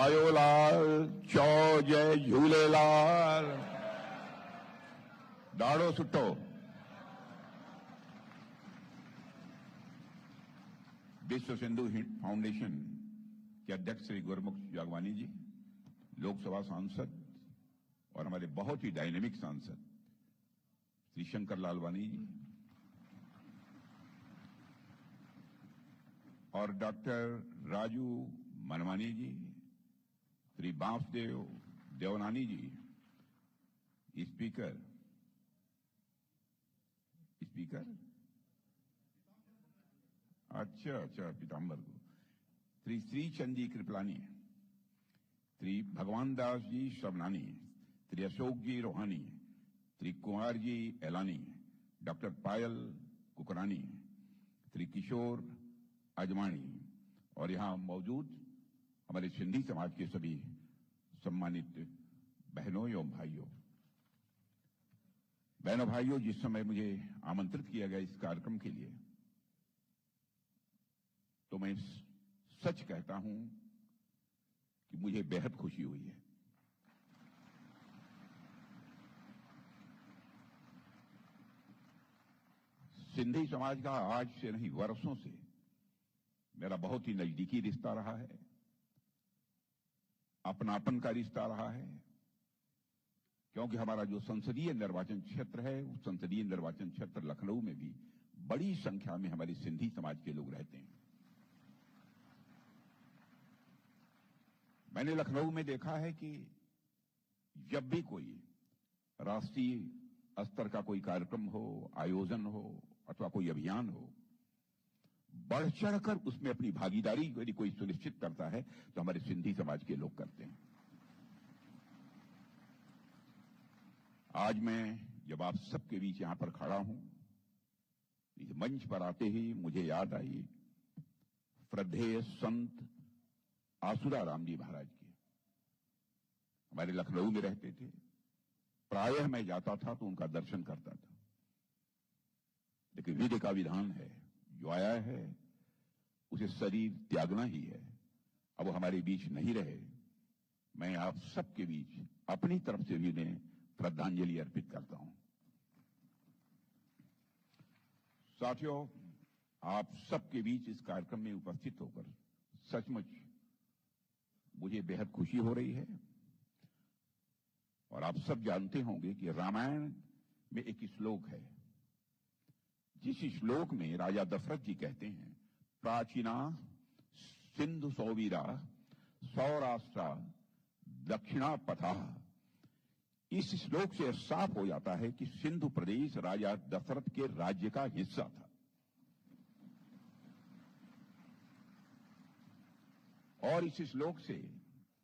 आयोलाल चौ जय झूलेलाल। दाड़ो सुठो। विश्व सिंधु फाउंडेशन के अध्यक्ष श्री गुरमुख जागवानी जी, लोकसभा सांसद और हमारे बहुत ही डायनेमिक सांसद श्री शंकर लालवानी जी और डॉक्टर राजू मनवानी जी, श्री बांसदेव देवनानी जी, स्पीकर अच्छा पीताम्बर को, श्री श्रीचंद जी कृपलानी, श्री भगवान दास जी शबनानी, श्री अशोक जी रोहानी, श्री कुमार जी एलानी, डॉक्टर पायल कुकरानी, श्री किशोर अजमानी और यहां मौजूद हमारे सिंधी समाज के सभी सम्मानित बहनों एवं भाइयों, जिस समय मुझे आमंत्रित किया गया इस कार्यक्रम के लिए, तो मैं सच कहता हूं कि मुझे बेहद खुशी हुई है। सिंधी समाज का आज से नहीं वर्षों से मेरा बहुत ही नजदीकी रिश्ता रहा है, अपनापन का रिश्ता रहा है, क्योंकि हमारा जो संसदीय निर्वाचन क्षेत्र है, उस संसदीय निर्वाचन क्षेत्र लखनऊ में भी बड़ी संख्या में हमारे सिंधी समाज के लोग रहते हैं। मैंने लखनऊ में देखा है कि जब भी कोई राष्ट्रीय स्तर का कोई कार्यक्रम हो, आयोजन हो अथवा कोई अभियान हो, बढ़ चढ़कर उसमें अपनी भागीदारी यदि कोई सुनिश्चित करता है तो हमारे सिंधी समाज के लोग करते हैं। आज मैं जब आप सबके बीच यहां पर खड़ा हूं, इस मंच पर आते ही मुझे याद आई श्रद्धेय संत आसुराराम जी महाराज की। हमारे लखनऊ में रहते थे, प्रायः मैं जाता था तो उनका दर्शन करता था, लेकिन विधि का विधान है, जो आया है उसे शरीर त्यागना ही है। अब वो हमारे बीच नहीं रहे, मैं आप सबके बीच अपनी तरफ से भी उन्हें श्रद्धांजलि अर्पित करता हूं। साथियों, आप सबके बीच इस कार्यक्रम में उपस्थित होकर सचमुच मुझे बेहद खुशी हो रही है। और आप सब जानते होंगे कि रामायण में एक श्लोक है, जिस श्लोक में राजा दशरथ जी कहते हैं, प्राचीना सिंधु सौवीरा सौराष्ट्रा दक्षिणा पथा। इस श्लोक से साफ हो जाता है कि सिंधु प्रदेश राजा दशरथ के राज्य का हिस्सा था। और इस श्लोक से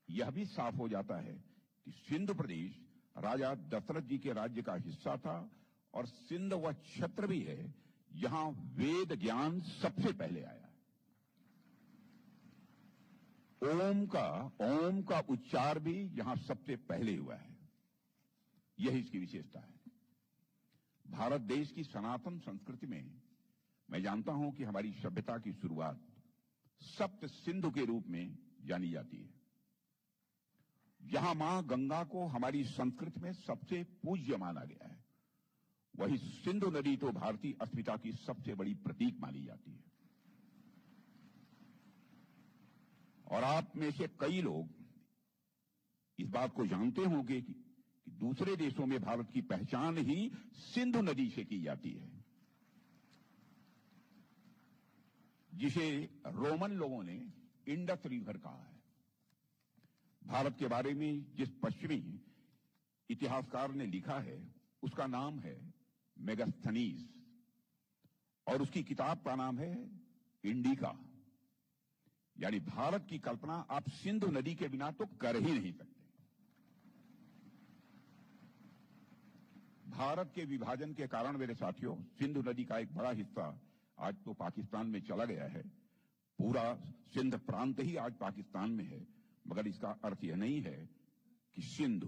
यह भी साफ हो जाता है कि सिंधु प्रदेश राजा दशरथ जी के राज्य का हिस्सा था और सिंध वह क्षेत्र भी है जहां वेद ज्ञान सबसे पहले आया। ओम का उच्चार भी यहां सबसे पहले हुआ है। यही इसकी विशेषता है। भारत देश की सनातन संस्कृति में मैं जानता हूं कि हमारी सभ्यता की शुरुआत सप्त सिंधु के रूप में जानी जाती है। जहां मां गंगा को हमारी संस्कृति में सबसे पूज्य माना गया है, वही सिंधु नदी तो भारतीय अस्मिता की सबसे बड़ी प्रतीक मानी जाती है। और आप में से कई लोग इस बात को जानते होंगे कि दूसरे देशों में भारत की पहचान ही सिंधु नदी से की जाती है, जिसे रोमन लोगों ने इंडस रिवर कहा है। भारत के बारे में जिस पश्चिमी इतिहासकार ने लिखा है उसका नाम है मेगास्थनीज और उसकी किताब का नाम है इंडिका। यानी भारत की कल्पना आप सिंधु नदी के बिना तो कर ही नहीं सकते। भारत के विभाजन के कारण मेरे साथियों, सिंधु नदी का एक बड़ा हिस्सा आज तो पाकिस्तान में चला गया है। पूरा सिंध प्रांत ही आज पाकिस्तान में है, मगर इसका अर्थ यह नहीं है कि सिंध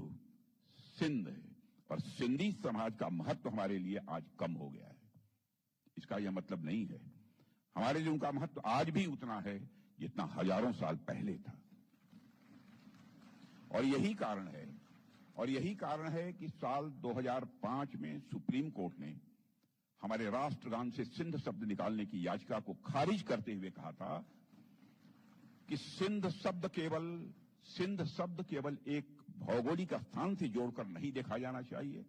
और सिंधी समाज का महत्व हमारे लिए आज कम हो गया है। इसका यह मतलब नहीं है। हमारे लिए उनका महत्व आज भी उतना है जितना हजारों साल पहले था। और यही कारण है कि साल 2005 में सुप्रीम कोर्ट ने हमारे राष्ट्रगान से सिंध शब्द निकालने की याचिका को खारिज करते हुए कहा था कि सिंध शब्द केवल एक भौगोलिक स्थान से जोड़कर नहीं देखा जाना चाहिए,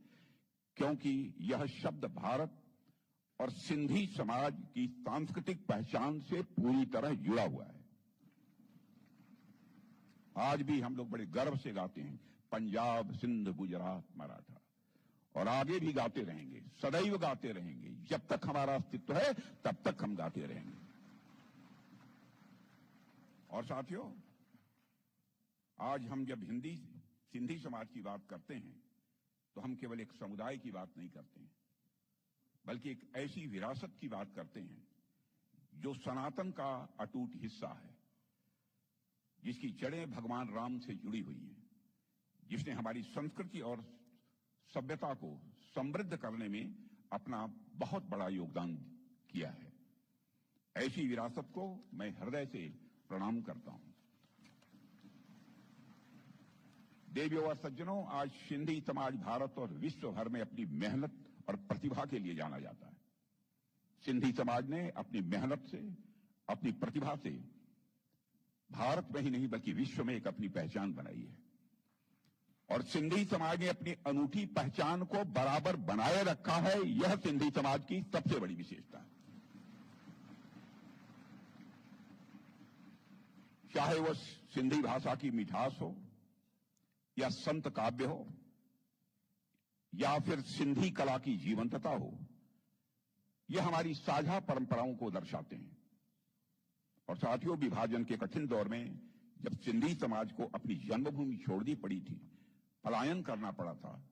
क्योंकि यह शब्द भारत और सिंधी समाज की सांस्कृतिक पहचान से पूरी तरह जुड़ा हुआ है। आज भी हम लोग बड़े गर्व से गाते हैं पंजाब, सिंध, गुजरात, मराठा, और आगे भी गाते रहेंगे, सदैव गाते रहेंगे। जब तक हमारा अस्तित्व है तब तक हम गाते रहेंगे। और साथियों, आज हम जब सिंधी समाज की बात करते हैं तो हम केवल एक समुदाय की बात नहीं करते हैं, बल्कि एक ऐसी विरासत की बात करते हैं जो सनातन का अटूट हिस्सा है, जिसकी जड़ें भगवान राम से जुड़ी हुई हैं, जिसने हमारी संस्कृति और सभ्यता को समृद्ध करने में अपना बहुत बड़ा योगदान किया है। ऐसी विरासत को मैं हृदय से प्रणाम करता हूं। देवियों और सज्जनों, आज सिंधी समाज भारत और विश्व भर में अपनी मेहनत और प्रतिभा के लिए जाना जाता है। सिंधी समाज ने अपनी मेहनत से, अपनी प्रतिभा से भारत में ही नहीं बल्कि विश्व में एक अपनी पहचान बनाई है, और सिंधी समाज ने अपनी अनूठी पहचान को बराबर बनाए रखा है। यह सिंधी समाज की सबसे बड़ी विशेषता है। चाहे वह सिंधी भाषा की मिठास हो, या संत काव्य हो, या फिर सिंधी कला की जीवंतता हो, यह हमारी साझा परंपराओं को दर्शाते हैं। और साथियों, विभाजन के कठिन दौर में जब सिंधी समाज को अपनी जन्मभूमि छोड़नी पड़ी थी, पलायन करना पड़ा था,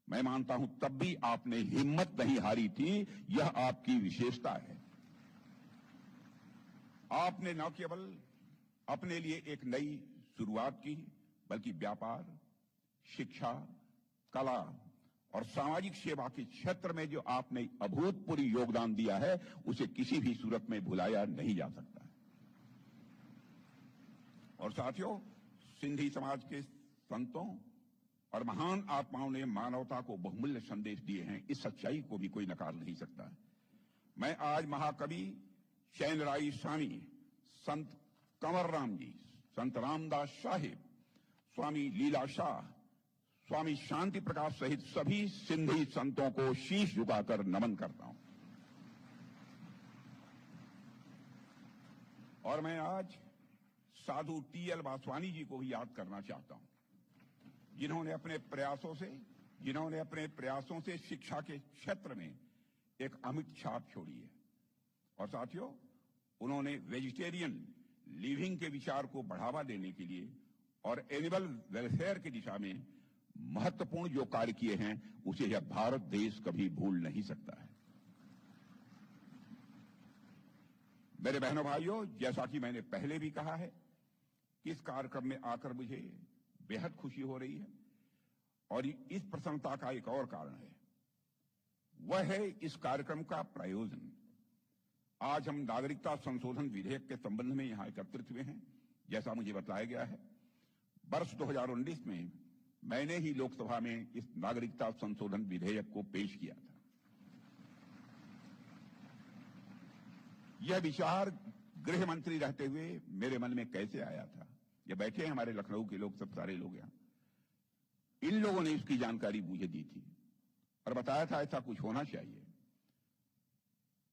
मैं मानता हूं तब भी आपने हिम्मत नहीं हारी थी। यह आपकी विशेषता है। आपने न केवल अपने लिए एक नई शुरुआत की, बल्कि व्यापार, शिक्षा, कला और सामाजिक सेवा के क्षेत्र में जो आपने अभूतपूर्व योगदान दिया है, उसे किसी भी सूरत में भुलाया नहीं जा सकता है। और साथियों, सिंधी समाज के संतों और महान आत्माओं ने मानवता को बहुमूल्य संदेश दिए हैं। इस सच्चाई को भी कोई नकार नहीं सकता है। मैं आज महाकवि चैनराई स्वामी, संत कंवर राम जी, संत रामदास साहिब, स्वामी लीला शाह, स्वामी शांति प्रकाश सहित सभी सिंधी संतों को शीश झुकाकर नमन करता हूं। और मैं आज साधु टी.एल. वासवानी जी को भी याद करना चाहता हूं, जिन्होंने अपने प्रयासों से शिक्षा के क्षेत्र में एक अमिट छाप छोड़ी है। और साथियों, उन्होंने वेजिटेरियन लिविंग के विचार को बढ़ावा देने के लिए और एनिमल वेलफेयर की दिशा में महत्वपूर्ण जो कार्य किए हैं, उसे यह भारत देश कभी भूल नहीं सकता है। मेरे बहनों भाइयों, जैसा कि मैंने पहले भी कहा है कि इस कार्यक्रम में आकर मुझे बेहद खुशी हो रही है, और इस प्रसन्नता का एक और कारण है, वह है इस कार्यक्रम का प्रायोजन। आज हम नागरिकता संशोधन विधेयक के संबंध में यहां एकत्रित हुए हैं। जैसा मुझे बताया गया है, वर्ष 2019 में मैंने ही लोकसभा में इस नागरिकता संशोधन विधेयक को पेश किया था। यह विचार गृह मंत्री रहते हुए मेरे मन में कैसे आया था? ये बैठे हैं हमारे लखनऊ के लोग, सब सारे लोग यहां, इन लोगों ने इसकी जानकारी मुझे दी थी और बताया था ऐसा कुछ होना चाहिए।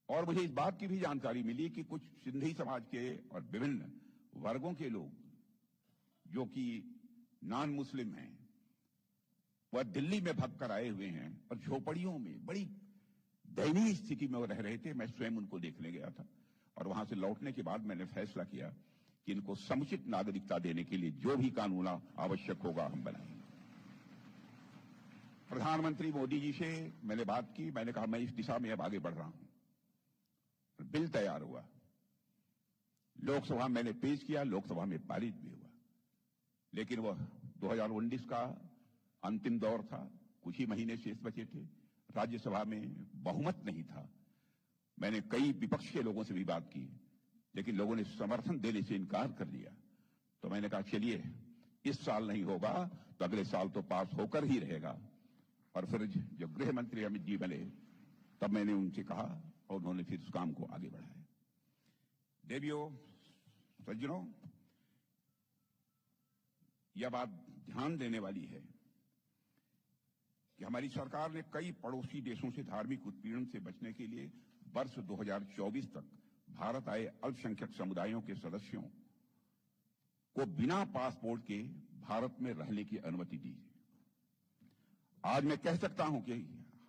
और मुझे इस बात की भी जानकारी मिली कि कुछ सिंधी समाज के और विभिन्न वर्गों के लोग जो कि नॉन मुस्लिम हैं, वह दिल्ली में भग कर आए हुए हैं और झोपड़ियों में बड़ी दयनीय स्थिति में रह रहे थे। मैं स्वयं उनको देखने गया था, और वहां से लौटने के बाद मैंने फैसला किया कि इनको समुचित नागरिकता देने के लिए जो भी कानून आवश्यक होगा हम बनाएंगे। प्रधानमंत्री मोदी जी से मैंने बात की। मैंने कहा मैं इस दिशा में अब आगे बढ़ रहा हूं। बिल तैयार हुआ, लोकसभा मैंने पेश किया, लोकसभा में पारित भी हुआ। लेकिन वह 2019 का अंतिम दौर था, कुछ ही महीने शेष बचे थे, राज्यसभा में बहुमत नहीं था। मैंने कई विपक्ष के लोगों से भी बात की, लेकिन लोगों ने समर्थन देने से इनकार कर दिया। तो मैंने कहा चलिए इस साल नहीं होगा तो अगले साल तो पास होकर ही रहेगा। और फिर जब गृह मंत्री अमित जी बने तब मैंने उनसे कहा और उन्होंने फिर उस काम को आगे बढ़ाया। देवियों, सज्जनों, यह बात ध्यान देने वाली है कि हमारी सरकार ने कई पड़ोसी देशों से धार्मिक उत्पीड़न से बचने के लिए वर्ष 2024 तक भारत आए अल्पसंख्यक समुदायों के सदस्यों को बिना पासपोर्ट के भारत में रहने की अनुमति दी। आज मैं कह सकता हूं कि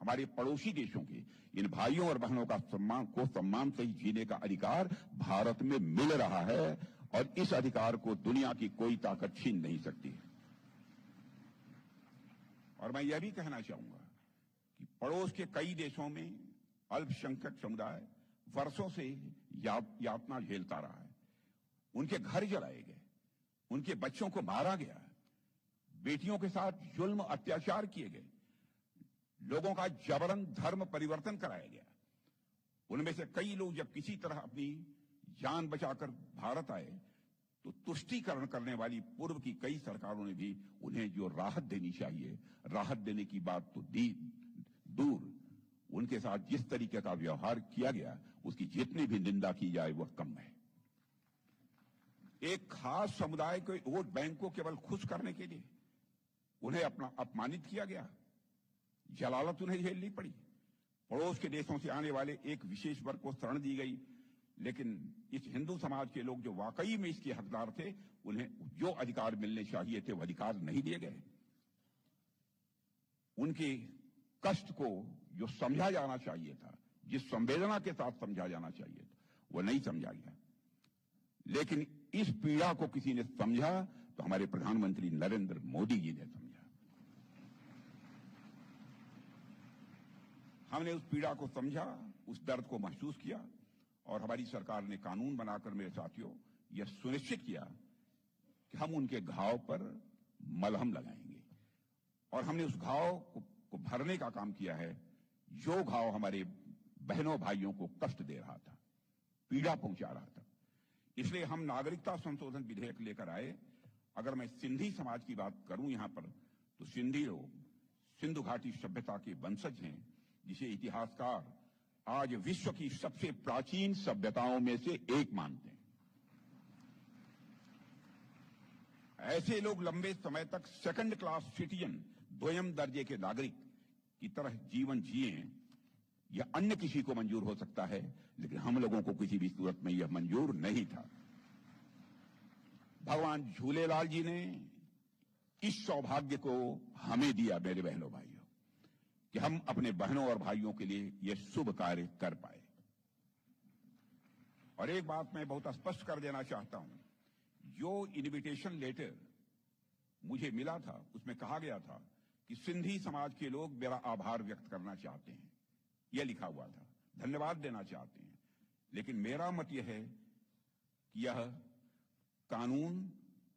हमारे पड़ोसी देशों के इन भाइयों और बहनों का सम्मान से ही जीने का अधिकार भारत में मिल रहा है और इस अधिकार को दुनिया की कोई ताकत छीन नहीं सकती। और मैं यह भी कहना चाहूंगा कि पड़ोस के कई देशों में अल्पसंख्यक समुदाय वर्षों से यातना झेलता रहा है। उनके घर जलाए गए, उनके बच्चों को मारा गया, बेटियों के साथ जुल्म अत्याचार किए गए, लोगों का जबरन धर्म परिवर्तन कराया गया। उनमें से कई लोग जब किसी तरह अपनी जान बचाकर भारत आए तो तुष्टीकरण करने वाली पूर्व की कई सरकारों ने भी उन्हें जो राहत देनी चाहिए, राहत देने की बात तो दी दूर, उनके साथ जिस तरीके का व्यवहार किया गया उसकी जितनी भी निंदा की जाए वह कम है। एक खास समुदाय के वोट बैंक को केवल खुश करने के लिए उन्हें अपना अपमानित किया गया, जलालत उन्हें झेलनी पड़ी। पड़ोस के देशों से आने वाले एक विशेष वर्ग को शरण दी गई, लेकिन इस हिंदू समाज के लोग जो वाकई में इसके हकदार थे उन्हें जो अधिकार मिलने चाहिए थे वो अधिकार नहीं दिए गए। उनके कष्ट को जो समझा जाना चाहिए था, जिस संवेदना के साथ समझा जाना चाहिए था, वो नहीं समझा गया। लेकिन इस पीड़ा को किसी ने समझा तो हमारे प्रधानमंत्री नरेंद्र मोदी जी ने समझा। हमने उस पीड़ा को समझा, उस दर्द को महसूस किया और हमारी सरकार ने कानून बनाकर, मेरे साथियों, यह सुनिश्चित किया कि हम उनके घाव पर मलहम लगाएंगे और हमने उस घाव को भरने का काम किया है जो घाव हमारे बहनों भाइयों को कष्ट दे रहा था, पीड़ा पहुंचा रहा था। इसलिए हम नागरिकता संशोधन विधेयक लेकर आए। अगर मैं सिंधी समाज की बात करूं यहां पर, तो सिंधी लोग सिंधु घाटी सभ्यता के वंशज हैं, जिसे इतिहासकार आज विश्व की सबसे प्राचीन सभ्यताओं में से एक मानते हैं। ऐसे लोग लंबे समय तक सेकंड क्लास सिटीजन, द्वयम दर्जे के नागरिक की तरह जीवन जिए, यह अन्य किसी को मंजूर हो सकता है, लेकिन हम लोगों को किसी भी सूरत में यह मंजूर नहीं था। भगवान झूलेलाल जी ने इस सौभाग्य को हमें दिया, मेरे बहनों भाइयों, कि हम अपने बहनों और भाइयों के लिए यह शुभ कार्य कर पाए। और एक बात मैं बहुत स्पष्ट कर देना चाहता हूं, जो इनविटेशन लेटर मुझे मिला था उसमें कहा गया था कि सिंधी समाज के लोग मेरा आभार व्यक्त करना चाहते हैं, यह लिखा हुआ था, धन्यवाद देना चाहते हैं। लेकिन मेरा मत यह है कि यह कानून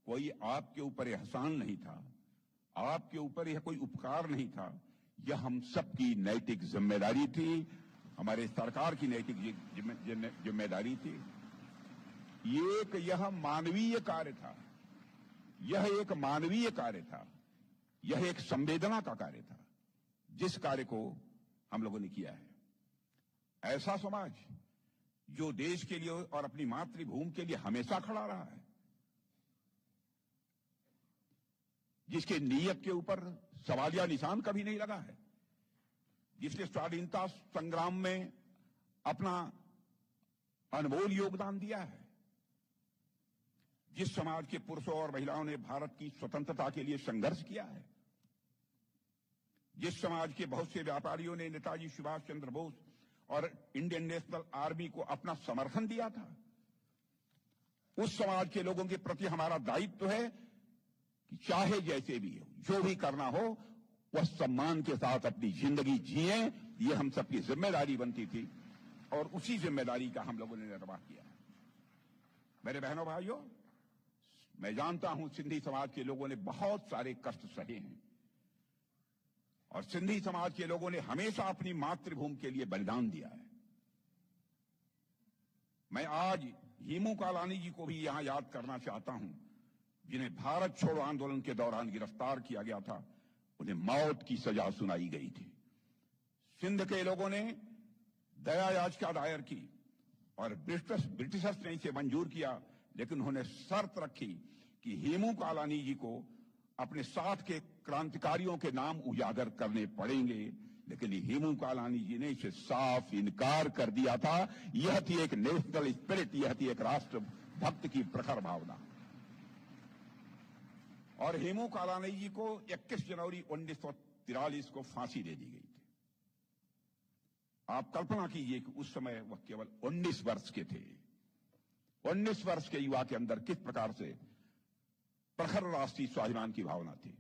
कोई आपके ऊपर एहसान नहीं था, आपके ऊपर यह कोई उपकार नहीं था, यह हम सबकी नैतिक जिम्मेदारी थी, हमारे सरकार की नैतिक जिम्मेदारी थी। यह मानवीय कार्य था, यह एक मानवीय कार्य था, यह एक संवेदना का कार्य था, जिस कार्य को हम लोगों ने किया है। ऐसा समाज जो देश के लिए और अपनी मातृभूमि के लिए हमेशा खड़ा रहा है, जिसके नीयत के ऊपर सवालिया निशान कभी नहीं लगा है, जिसने स्वाधीनता संग्राम में अपना अनमोल योगदान दिया है, जिस समाज के पुरुषों और महिलाओं ने भारत की स्वतंत्रता के लिए संघर्ष किया है, जिस समाज के बहुत से व्यापारियों ने नेताजी सुभाष चंद्र बोस और इंडियन नेशनल आर्मी को अपना समर्थन दिया था, उस समाज के लोगों के प्रति हमारा दायित्व है कि चाहे जैसे भी हो, जो भी करना हो, वह सम्मान के साथ अपनी जिंदगी जिए। ये हम सबकी जिम्मेदारी बनती थी और उसी जिम्मेदारी का हम लोगों ने निर्वाह किया है। मेरे बहनों भाइयों, मैं जानता हूं सिंधी समाज के लोगों ने बहुत सारे कष्ट सहे हैं और सिंधी समाज के लोगों ने हमेशा अपनी मातृभूमि के लिए बलिदान दिया है। मैं आज हेमू कालानी जी को भी यहां याद करना चाहता हूं, जिन्हें भारत छोड़ो आंदोलन के दौरान गिरफ्तार किया गया था, उन्हें मौत की सजा सुनाई गई थी। सिंध के लोगों ने दया याचिका दायर की और ब्रिटिशर्स ने इसे मंजूर किया, लेकिन उन्होंने शर्त रखी कि हेमू कालानी जी को अपने साथ के क्रांतिकारियों के नाम उजागर करने पड़ेंगे। लेकिन हेमू कालानी जी ने इसे साफ इनकार कर दिया था। यह थी एक नेशनल स्पिरिट, यह थी एक राष्ट्र भक्त की प्रखर भावना। और हेमू कालानी जी को 21 जनवरी 1943 को फांसी दे दी गई थी। आप कल्पना कीजिए कि उस समय वह केवल 19 वर्ष के थे। 19 वर्ष के युवा के अंदर किस प्रकार से प्रखर राष्ट्रीय स्वाभिमान की भावना थी।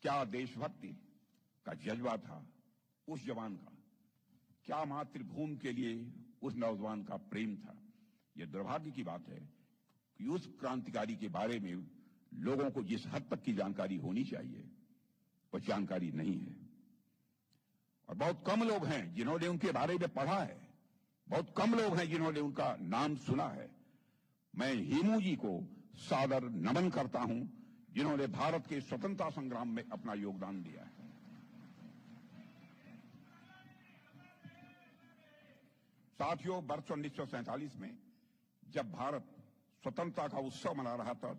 क्या देशभक्ति का जज्बा था उस जवान का, क्या मातृभूमि के लिए उस नौजवान का प्रेम था। यह दुर्भाग्य की बात है कि उस क्रांतिकारी के बारे में लोगों को जिस हद तक की जानकारी होनी चाहिए वह जानकारी नहीं है। और बहुत कम लोग हैं जिन्होंने उनके बारे में पढ़ा है, बहुत कम लोग हैं जिन्होंने उनका नाम सुना है। मैं हेमू जी को सादर नमन करता हूं, जिन्होंने भारत के स्वतंत्रता संग्राम में अपना योगदान दिया है। साथियों, वर्ष 1947 में जब भारत स्वतंत्रता का उत्सव मना रहा था,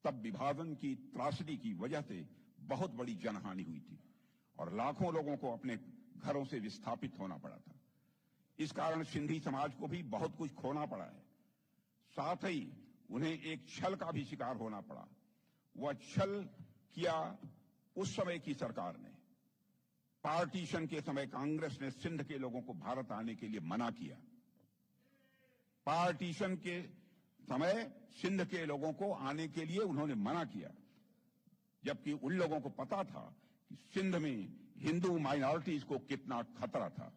तब विभाजन की त्रासदी की वजह से बहुत बड़ी जनहानि हुई थी और लाखों लोगों को अपने घरों से विस्थापित होना पड़ा था। इस कारण सिंधी समाज को भी बहुत कुछ खोना पड़ा है। साथ ही उन्हें एक छल का भी शिकार होना पड़ा। वह छल किया उस समय की सरकार ने। पार्टीशन के समय कांग्रेस ने सिंध के लोगों को भारत आने के लिए मना किया। पार्टीशन के समय सिंध के लोगों को आने के लिए उन्होंने मना किया, जबकि उन लोगों को पता था कि सिंध में हिंदू माइनॉरिटीज को कितना खतरा था।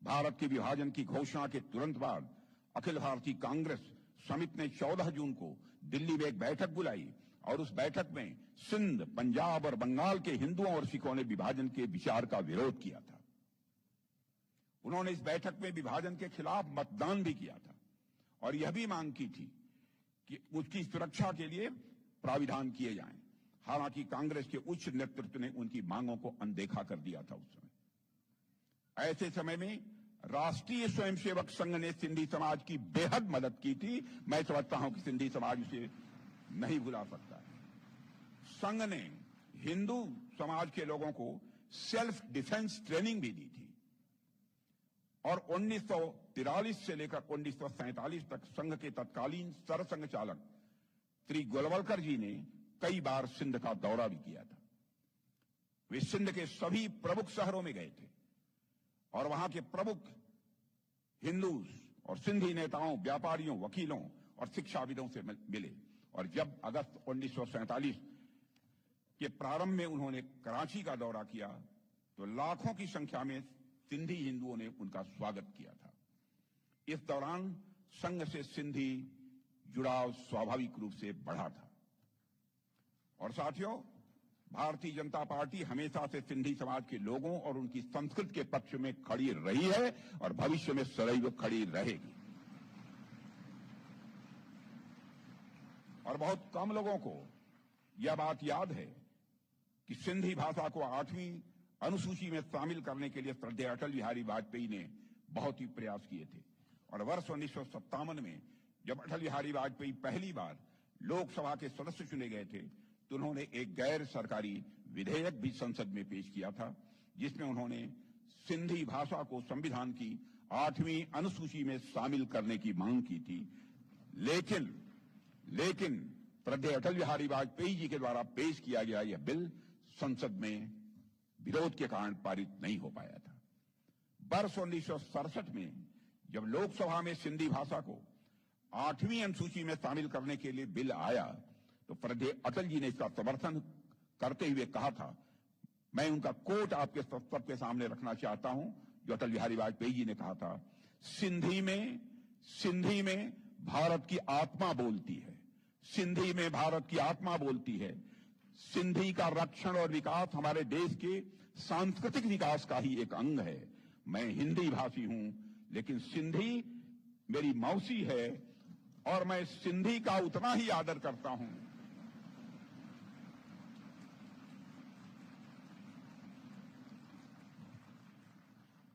भारत के विभाजन की घोषणा के तुरंत बाद अखिल भारतीय कांग्रेस समिति ने 14 जून को दिल्ली में एक बैठक बुलाई और उस बैठक में सिंध, पंजाब और बंगाल के हिंदुओं और सिखों ने विभाजन के विचार का विरोध किया था। उन्होंने इस बैठक में विभाजन के खिलाफ मतदान भी किया था और यह भी मांग की थी कि उसकी सुरक्षा के लिए प्राविधान किए जाएं। हालांकि कांग्रेस के उच्च नेतृत्व ने उनकी मांगों को अनदेखा कर दिया था उस समय। ऐसे समय में राष्ट्रीय स्वयंसेवक संघ ने सिंधी समाज की बेहद मदद की थी। मैं समझता हूं कि सिंधी समाज उसे नहीं भुला सकता है। संघ ने हिंदू समाज के लोगों को सेल्फ डिफेंस ट्रेनिंग भी दी थी और 1943 से लेकर 1947 तक संघ के तत्कालीन सरसंघ चालक श्री गोलवलकर जी ने कई बार सिंध का दौरा भी किया था। वे सिंध के सभी प्रमुख शहरों में गए थे और वहां के प्रमुख हिंदू और सिंधी नेताओं, व्यापारियों, वकीलों और शिक्षाविदों से मिले। और जब अगस्त 1947 के प्रारंभ में उन्होंने कराची का दौरा किया तो लाखों की संख्या में सिंधी हिंदुओं ने उनका स्वागत किया था। इस दौरान संघ से सिंधी जुड़ाव स्वाभाविक रूप से बढ़ा था। और साथियों, भारतीय जनता पार्टी हमेशा से सिंधी समाज के लोगों और उनकी संस्कृति के पक्ष में खड़ी रही है और भविष्य में सदैव खड़ी रहेगी। और बहुत कम लोगों को यह बात याद है कि सिंधी भाषा को 8वीं अनुसूची में शामिल करने के लिए श्रद्धेय अटल बिहारी वाजपेयी ने बहुत ही प्रयास किए थे। और वर्ष 1957 में जब अटल बिहारी वाजपेयी पहली बार लोकसभा के सदस्य चुने गए थे तो उन्होंने एक गैर सरकारी विधेयक भी संसद में पेश किया था, जिसमें उन्होंने सिंधी भाषा को संविधान की 8वीं अनुसूची में शामिल करने की मांग की थी। लेकिन श्रद्धेय अटल बिहारी वाजपेयी जी के द्वारा पेश किया गया यह बिल संसद में विरोध के कारण पारित नहीं हो पाया था। वर्ष 1967 में जब लोकसभा में सिंधी भाषा को 8वीं अनुसूची में शामिल करने के लिए बिल आया तो श्रद्धेय अटल जी ने इसका समर्थन करते हुए कहा था, मैं उनका कोट आपके सबके सामने रखना चाहता हूं, जो अटल बिहारी वाजपेयी जी ने कहा था, सिंधी में भारत की आत्मा बोलती है, सिंधी में भारत की आत्मा बोलती है। सिंधी का रक्षण और विकास हमारे देश के सांस्कृतिक विकास का ही एक अंग है। मैं हिंदी भाषी हूं, लेकिन सिंधी मेरी मौसी है और मैं सिंधी का उतना ही आदर करता हूं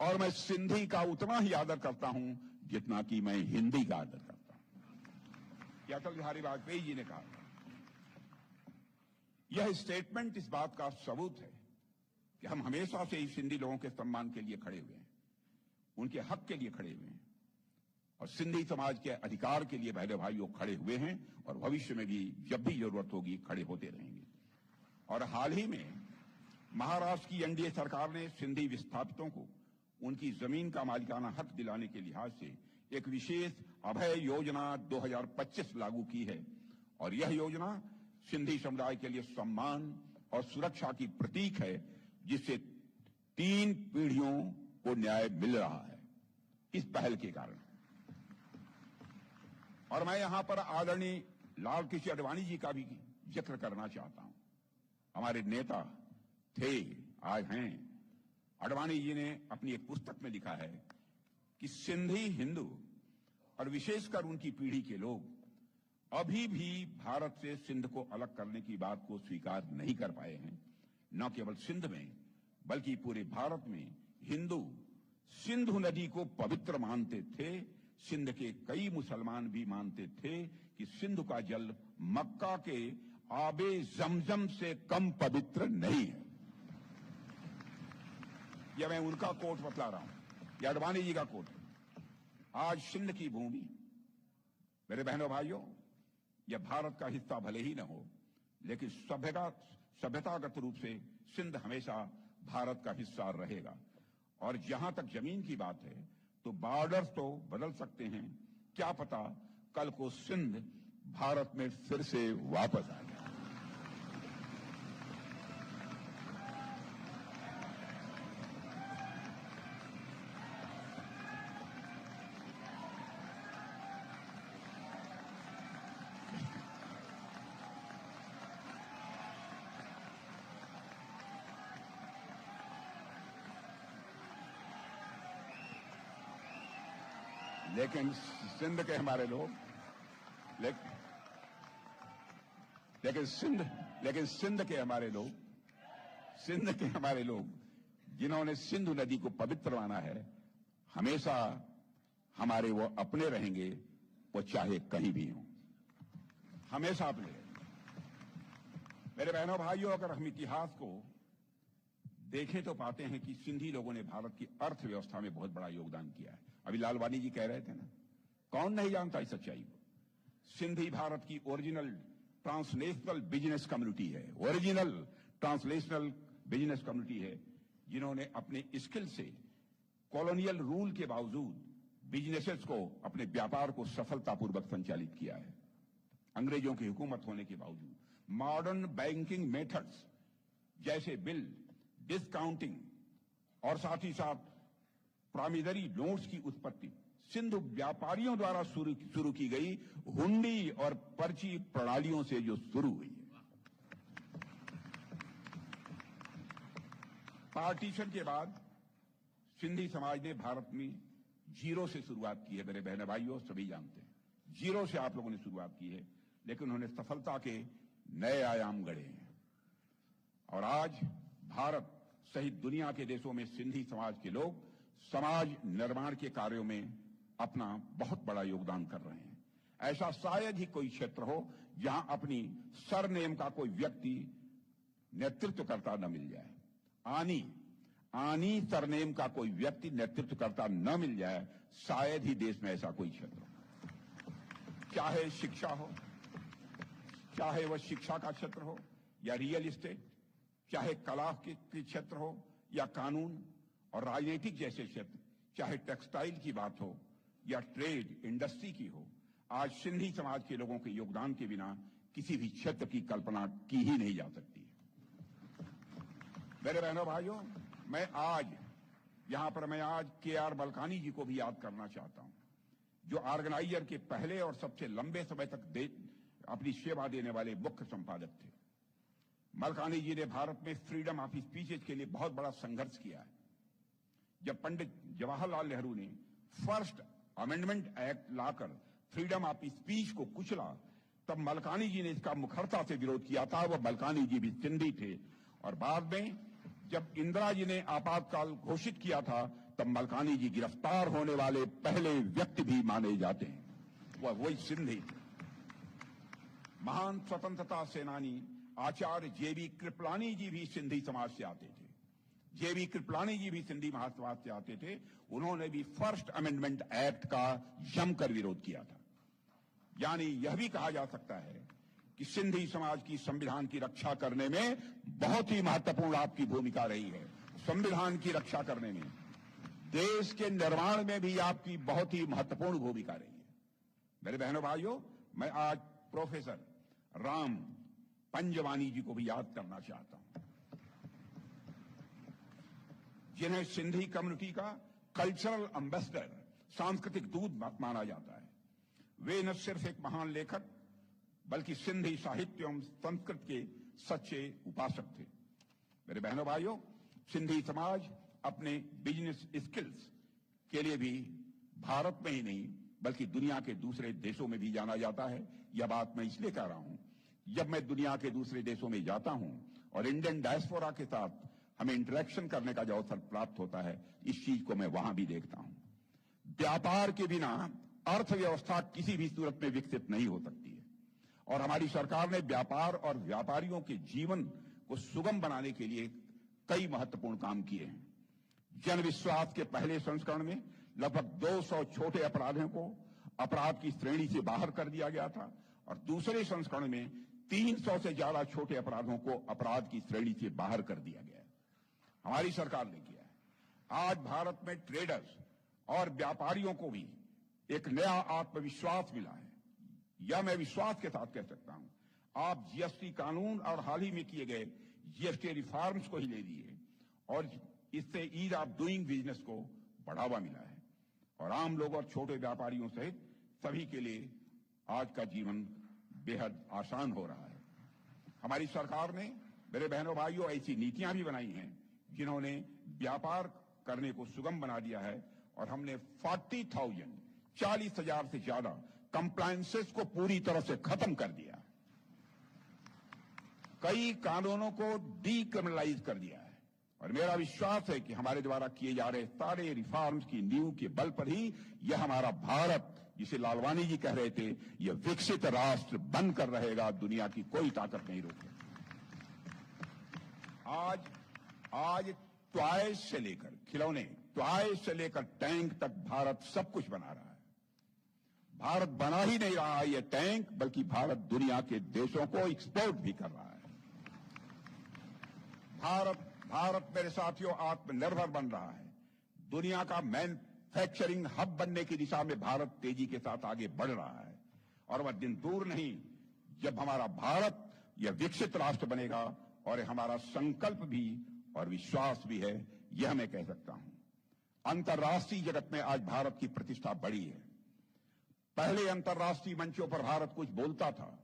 और मैं सिंधी का उतना ही आदर करता हूं जितना कि मैं हिंदी का आदर करता हूं। यह अटल बिहारी वाजपेयी जी ने कहा। यह स्टेटमेंट इस बात का सबूत है कि हम हमेशा से ही सिंधी लोगों के सम्मान के लिए खड़े हुए हैं, उनके हक के लिए खड़े हुए हैं और सिंधी समाज के अधिकार के लिए बहनों भाइयों खड़े हुए हैं और भविष्य में भी जब भी जरूरत होगी खड़े होते रहेंगे। और हाल ही में महाराष्ट्र की एनडीए सरकार ने सिंधी विस्थापितों को उनकी जमीन का मालिकाना हक दिलाने के लिहाज से एक विशेष अभय योजना 2025 लागू की है और यह योजना सिंधी समुदाय के लिए सम्मान और सुरक्षा की प्रतीक है, जिससे 3 पीढ़ियों को न्याय मिल रहा है इस पहल के कारण। और मैं यहां पर आदरणीय लाल कृष्ण आडवाणी जी का भी जिक्र करना चाहता हूं। हमारे नेता थे, आज हैं। आडवाणी जी ने अपनी एक पुस्तक में लिखा है कि सिंधी हिंदू और विशेषकर उनकी पीढ़ी के लोग अभी भी भारत से सिंध को अलग करने की बात को स्वीकार नहीं कर पाए हैं। न केवल सिंध में बल्कि पूरे भारत में हिंदू सिंधु नदी को पवित्र मानते थे। सिंध के कई मुसलमान भी मानते थे कि सिंधु का जल मक्का के आबे जमजम से कम पवित्र नहीं है। यह मैं उनका कोट बतला रहा हूं, यह आडवाणी जी का कोट है। आज सिंध की भूमि, मेरे बहनों भाइयों, यह भारत का हिस्सा भले ही न हो, लेकिन सभ्यतागत रूप से सिंध हमेशा भारत का हिस्सा रहेगा। और जहां तक जमीन की बात है तो बॉर्डर्स तो बदल सकते हैं, क्या पता कल को सिंध भारत में फिर से वापस आ जाए। लेकिन सिंध के हमारे लोग लेकिन सिंध के हमारे लोग जिन्होंने सिंधु नदी को पवित्र माना है, हमेशा हमारे वो अपने रहेंगे, वो चाहे कहीं भी हों, हमेशा अपने। मेरे बहनों भाइयों, अगर हम इतिहास को देखें तो पाते हैं कि सिंधी लोगों ने भारत की अर्थव्यवस्था में बहुत बड़ा योगदान किया है। अभी लालवानी जी कह रहे थे ना, कौन नहीं जानता इस सच्चाई को। सिंधी भारत की ओरिजिनल ट्रांसनेशनल बिजनेस कम्युनिटी है, ओरिजिनल ट्रांसनेशनल बिजनेस कम्युनिटी है, जिन्होंने अपने स्किल से कॉलोनियल रूल के बावजूद बिजनेसेस को, अपने व्यापार को सफलतापूर्वक संचालित किया है। अंग्रेजों की हुकूमत होने के बावजूद मॉडर्न बैंकिंग मेथड्स जैसे बिल, डिस्काउंटिंग और साथ ही साथ प्रामिनरी नोट्स की उत्पत्ति सिंधु व्यापारियों द्वारा शुरू की गई हुंडी और पर्ची प्रणालियों से जो शुरू हुई है। पार्टीशन के बाद सिंधी समाज ने भारत में जीरो से शुरुआत की है। मेरे बहन भाइयों, सभी जानते हैं, जीरो से आप लोगों ने शुरुआत की है, लेकिन उन्होंने सफलता के नए आयाम गढ़े हैं। और आज भारत सहित दुनिया के देशों में सिंधी समाज के लोग समाज निर्माण के कार्यों में अपना बहुत बड़ा योगदान कर रहे हैं। ऐसा शायद ही कोई क्षेत्र हो जहां अपनी सरनेम का कोई व्यक्ति नेतृत्व करता न मिल जाए। आनी सरनेम का कोई व्यक्ति नेतृत्व करता न मिल जाए, शायद ही देश में ऐसा कोई क्षेत्र हो। चाहे शिक्षा हो, चाहे वह शिक्षा का क्षेत्र हो या रियल एस्टेट, चाहे कला के क्षेत्र हो या कानून और राजनीतिक जैसे क्षेत्र, चाहे टेक्सटाइल की बात हो या ट्रेड इंडस्ट्री की हो, आज सिंधी समाज के लोगों के योगदान के बिना किसी भी क्षेत्र की कल्पना की ही नहीं जा सकती। मेरे बहनों भाइयों, मैं आज के.आर. बलकानी जी को भी याद करना चाहता हूं, जो ऑर्गेनाइजर के पहले और सबसे लंबे समय तक अपनी सेवा देने वाले मुख्य संपादक थे। बलकानी जी ने भारत में फ्रीडम ऑफ स्पीच के लिए बहुत बड़ा संघर्ष किया है। जब पंडित जवाहरलाल नेहरू ने first amendment act locker freedom of speech को कुचला, तब मलकानी जी ने इसका मुखरता से विरोध किया था। वह मलकानी जी भी सिंधी थे। और बाद में जब इंदिरा जी ने आपातकाल घोषित किया था, तब मलकानी जी गिरफ्तार होने वाले पहले व्यक्ति भी माने जाते हैं। वह वही सिंधी थे। महान स्वतंत्रता सेनानी आचार्य जेबी कृपलानी जी भी सिंधी समाज से आते थे। जेबी कृपलानी जी भी सिंधी महासमाज से आते थे। उन्होंने भी फर्स्ट अमेंडमेंट एक्ट का जमकर विरोध किया था। यानी यह भी कहा जा सकता है कि सिंधी समाज की संविधान की रक्षा करने में बहुत ही महत्वपूर्ण आपकी भूमिका रही है। संविधान की रक्षा करने में, देश के निर्माण में भी आपकी बहुत ही महत्वपूर्ण भूमिका रही है। मेरे बहनों भाइयों, मैं आज प्रोफेसर राम पंजवानी जी को भी याद करना चाहता हूं, जिन्हें सिंधी कम्युनिटी का कल्चरल एम्बेसडर, सांस्कृतिक दूत माना जाता है। वे न सिर्फ एक महान लेखक बल्कि सिंधी साहित्य एवं संस्कृत के सच्चे उपासक थे। मेरे बहनों भाइयों, सिंधी समाज अपने बिजनेस स्किल्स के लिए भी भारत में ही नहीं बल्कि दुनिया के दूसरे देशों में भी जाना जाता है। यह बात मैं इसलिए कह रहा हूं, जब मैं दुनिया के दूसरे देशों में जाता हूं और इंडियन डायस्पोरा के साथ हमें इंटरेक्शन करने का जो अवसर प्राप्त होता है, इस चीज को मैं वहां भी देखता हूं। व्यापार के बिना अर्थव्यवस्था किसी भी सूरत में विकसित नहीं हो सकती है। और हमारी सरकार ने व्यापार और व्यापारियों के जीवन को सुगम बनाने के लिए कई महत्वपूर्ण काम किए हैं। जन विश्वास के पहले संस्करण में लगभग 200 छोटे अपराधियों को अपराध की श्रेणी से बाहर कर दिया गया था और दूसरे संस्करण में 300 से ज्यादा छोटे अपराधों को अपराध की श्रेणी से बाहर कर दिया गया है। हमारी सरकार ने किया है। आज भारत में ट्रेडर्स और व्यापारियों को भी एक नया आत्मविश्वास मिला है। यह मैं विश्वास के साथ कह सकता हूं। आप जीएसटी कानून और हाल ही में किए गए जीएसटी रिफॉर्म्स को ही ले लिए और इससे ईज ऑफ डूइंग बिजनेस को बढ़ावा मिला है और आम लोग और छोटे व्यापारियों सहित सभी के लिए आज का जीवन बेहद आसान हो रहा है। हमारी सरकार ने, मेरे बहनों भाइयों, ऐसी नीतियां भी बनाई हैं जिन्होंने व्यापार करने को सुगम बना दिया है और हमने 40,000 से ज्यादा कंप्लायंसेस को पूरी तरह से खत्म कर दिया। कई कानूनों को डीक्रिमिनलाइज कर दिया है और मेरा विश्वास है कि हमारे द्वारा किए जा रहे सारे रिफॉर्म्स की नींव के बल पर ही यह हमारा भारत, जिसे लालवानी जी कह रहे थे, यह विकसित राष्ट्र बनकर रहेगा। दुनिया की कोई ताकत नहीं रोके। आज टॉयज से लेकर खिलौने, टॉयज से लेकर टैंक तक भारत सब कुछ बना रहा है। भारत बना ही नहीं रहा है यह टैंक, बल्कि भारत दुनिया के देशों को एक्सपोर्ट भी कर रहा है। भारत मेरे साथियों आत्मनिर्भर बन रहा है। दुनिया का मैन्युफैक्चरिंग हब बनने की दिशा में भारत तेजी के साथ आगे बढ़ रहा है और वह दिन दूर नहीं जब हमारा भारत यह विकसित राष्ट्र बनेगा और हमारा संकल्प भी और विश्वास भी है, यह मैं कह सकता हूं। अंतर्राष्ट्रीय जगत में आज भारत की प्रतिष्ठा बढ़ी है। पहले अंतर्राष्ट्रीय मंचों पर भारत कुछ बोलता था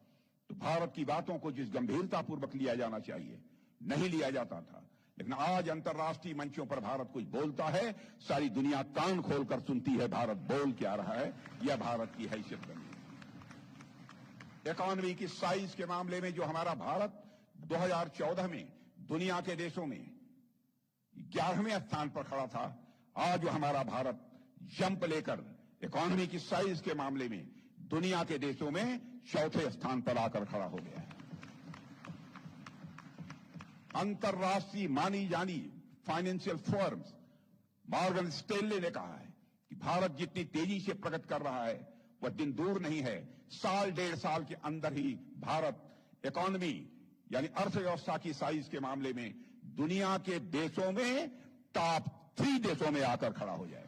तो भारत की बातों को जिस गंभीरतापूर्वक लिया जाना चाहिए नहीं लिया जाता था, लेकिन आज अंतर्राष्ट्रीय मंचों पर भारत कुछ बोलता है, सारी दुनिया कान खोलकर सुनती है भारत बोल क्या रहा है। यह भारत की हैसियत बनी है। इकोनॉमी की साइज के मामले में जो हमारा भारत 2014 में दुनिया के देशों में 11वें स्थान पर खड़ा था, आज हमारा भारत जंप लेकर इकोनॉमी की साइज के मामले में दुनिया के देशों में 4थे स्थान पर आकर खड़ा हो गया है। अंतर्राष्ट्रीय मानी जानी फाइनेंशियल फर्म्स मॉर्गन स्टैनले ने कहा है कि भारत जितनी तेजी से प्रगति कर रहा है वह दिन दूर नहीं है, साल 1.5 साल के अंदर ही भारत इकोनॉमी यानी अर्थव्यवस्था की साइज के मामले में दुनिया के देशों में टॉप 3 देशों में आकर खड़ा हो जाएगा।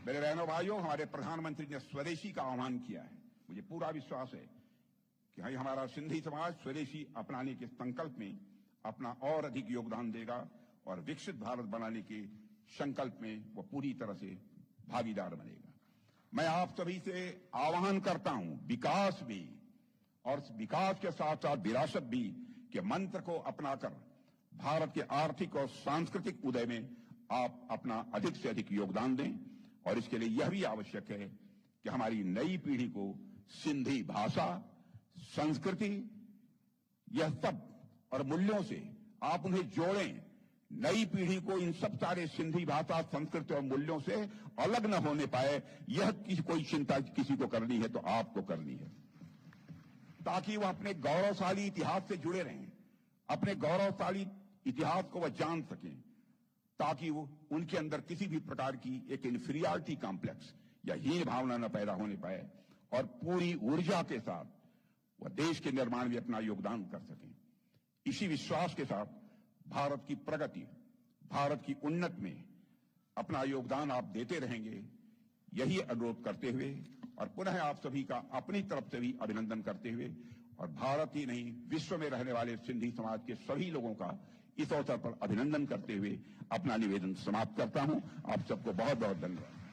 मेरे बहनों भाइयों, हमारे प्रधानमंत्री ने स्वदेशी का आह्वान किया है। मुझे पूरा विश्वास है कि हमारा सिंधी समाज स्वदेशी अपनाने के संकल्प में अपना और अधिक योगदान देगा और विकसित भारत बनाने के संकल्प में वह पूरी तरह से भागीदार बनेगा। मैं आप सभी से आह्वान करता हूं, विकास भी और विकास के साथ साथ विरासत भी के मंत्र को अपनाकर भारत के आर्थिक और सांस्कृतिक उदय में आप अपना अधिक से अधिक योगदान दें और इसके लिए यह भी आवश्यक है कि हमारी नई पीढ़ी को सिंधी भाषा, संस्कृति, यह सब और मूल्यों से आप उन्हें जोड़ें। नई पीढ़ी को इन सब सारे सिंधी भाषा, संस्कृति और मूल्यों से अलग न होने पाए, यह कोई चिंता किसी को करनी है तो आपको करनी है, ताकि वह अपने गौरवशाली इतिहास से जुड़े रहें, अपने गौरवशाली इतिहास को वह जान सकें, ताकि वो उनके अंदर किसी भी प्रकार की एक इंफीरियरिटी कॉम्प्लेक्स या हीन भावना न पैदा होने पाए और पूरी ऊर्जा के साथ वह देश के निर्माण में अपना योगदान कर सकें। इसी विश्वास के साथ भारत की प्रगति, भारत की उन्नति में अपना योगदान आप देते रहेंगे, यही अनुरोध करते हुए और पुनः आप सभी का अपनी तरफ से भी अभिनंदन करते हुए और भारत ही नहीं विश्व में रहने वाले सिंधी समाज के सभी लोगों का इस अवसर पर अभिनंदन करते हुए अपना निवेदन समाप्त करता हूं। आप सबको बहुत बहुत धन्यवाद।